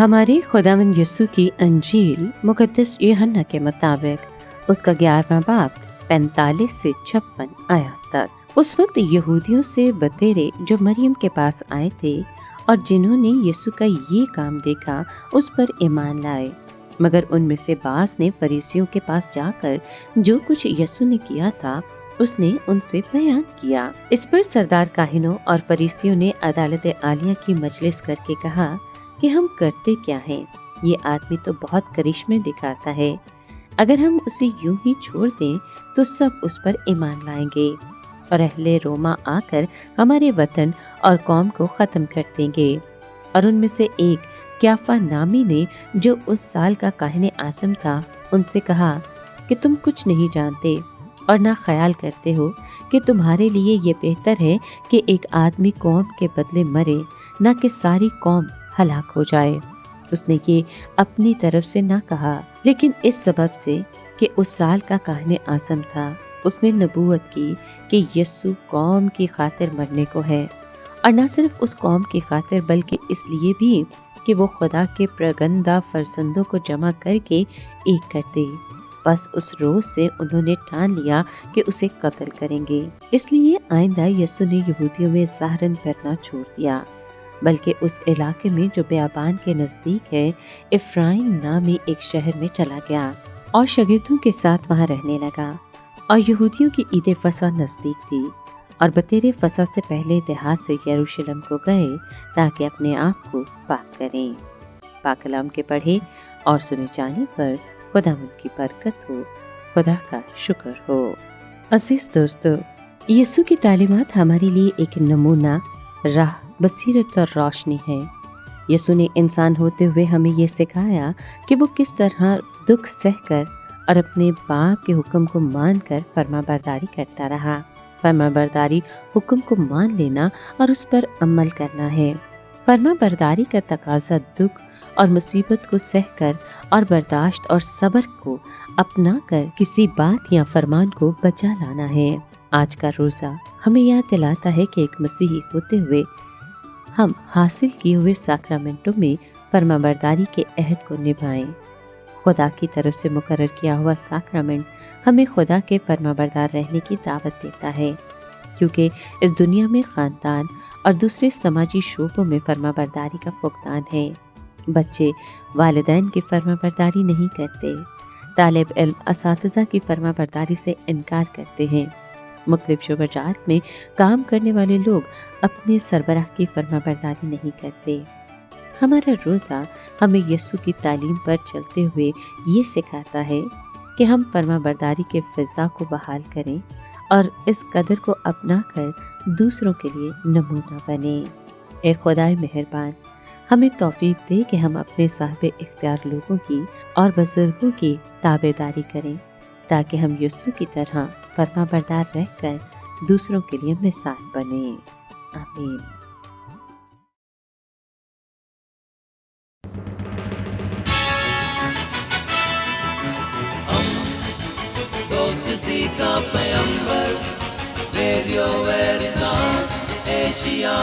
हमारे खुदावंद यीशु की अंजील मुकद्दस यूहन्ना के मुताबिक उसका 11वां बाब 45 से 56 आयत तक। उस वक्त यहूदियों से बतेरे जो मरियम के पास आए थे और जिन्होंने यीशु का ये काम देखा उस पर ईमान लाए, मगर उनमें से बास ने फरीसियों के पास जाकर जो कुछ यीशु ने किया था उसने उनसे बयान किया। इस पर सरदार काहिनों और फरीसियों ने अदालत आलिया की मजलिस करके कहा कि हम करते क्या हैं? ये आदमी तो बहुत करिश्मे दिखाता है। अगर हम उसे यूं ही छोड़ दें तो सब उस पर ईमान लाएंगे और अहले रोमा आकर हमारे वतन और कौम को खत्म कर देंगे। और उनमें से एक क्याफा नामी ने, जो उस साल का काहिने आज़म था, उनसे कहा कि तुम कुछ नहीं जानते और ना ख्याल करते हो कि तुम्हारे लिए ये बेहतर है कि एक आदमी कौम के बदले मरे, ना कि सारी कौम हलाक हो जाए। उसने ये अपनी तरफ से ना कहा, लेकिन इस सबब से कि उस साल का काहिने आज़म था, उसने नबूवत की कि यीशु कौम की खातिर मरने को है, और न सिर्फ उस कौम की खातिर बल्कि इसलिए भी कि वो खुदा के प्रगंदा फरजंदों को जमा करके एक कर दे। बस उस रोज से उन्होंने ठान लिया कि उसे कत्ल करेंगे। इसलिए आइंदा यीशु ने यहूदियों में ज़ाहरन फिरना छोड़ दिया, बल्कि उस इलाके में जो बियाबान के नज़दीक है, इफ्राइम नामी एक शहर में चला गया और शागिर्दों के साथ वहाँ रहने लगा। और यहूदियों की ईद फसह नज़दीक थी और बतेरे फसह से पहले देहात से यरूशलेम को गए ताकि अपने आप को पाक करें। पाक कलाम के पढ़े और सुने जाने पर खुदावंद की बरकत हो, खुदा का शुक्र हो। अजीज दोस्तों, यीशु की तालीमात हमारे लिए एक नमूना, राह, बसीरत और रोशनी है। यीशु ने इंसान होते हुए हमें ये सिखाया कि वो किस तरह दुख सहकर और अपने बाप के हुक्म को मानकर फरमाबरदारी करता रहा। फरमाबरदारी हुक्म को मान लेना और उस पर अमल करना है। फरमाबरदारी का तकाजा दुख और मुसीबत को सहकर और बर्दाश्त और सब्र को अपना कर किसी बात या फरमान को बचा लाना है। आज का रोज़ा हमें याद दिलाता है कि एक मसीही होते हुए हम हासिल किए हुए साक्रामेंटों में फरमाबरदारी के अहद को निभाएं। खुदा की तरफ से मुकर्रर किया हुआ साक्रामेंट हमें खुदा के फरमाबरदार रहने की दावत देता है, क्योंकि इस दुनिया में खानदान और दूसरे समाजी शोबों में फरमाबरदारी का फुकदान है। बच्चे वालिदैन की फरमाबरदारी नहीं करते, तालिब इल्म असातिज़ा की फरमाबरदारी से इनकार करते हैं। मुख्तलिफ शुबजात में काम करने वाले लोग अपने सरबराह की फरमाबरदारी नहीं करते। हमारा रोज़ा हमें यीशु की तालीम पर चलते हुए ये सिखाता है कि हम फरमाबरदारी के फ़िज़ा को बहाल करें और इस कदर को अपना कर दूसरों के लिए नमूना बने। ए खुदाए मेहरबान, हमें तौफीक दे कि हम अपने साहिब इख्तियार लोगों की और बुजुर्गों की ताबेदारी करें, ताकि हम यीशु की तरह फरमाबरदार रहकर दूसरों के लिए मिसाल बने। आमीन। दोस्ती का पैगंबर, रेडियो वेरितास एशिया।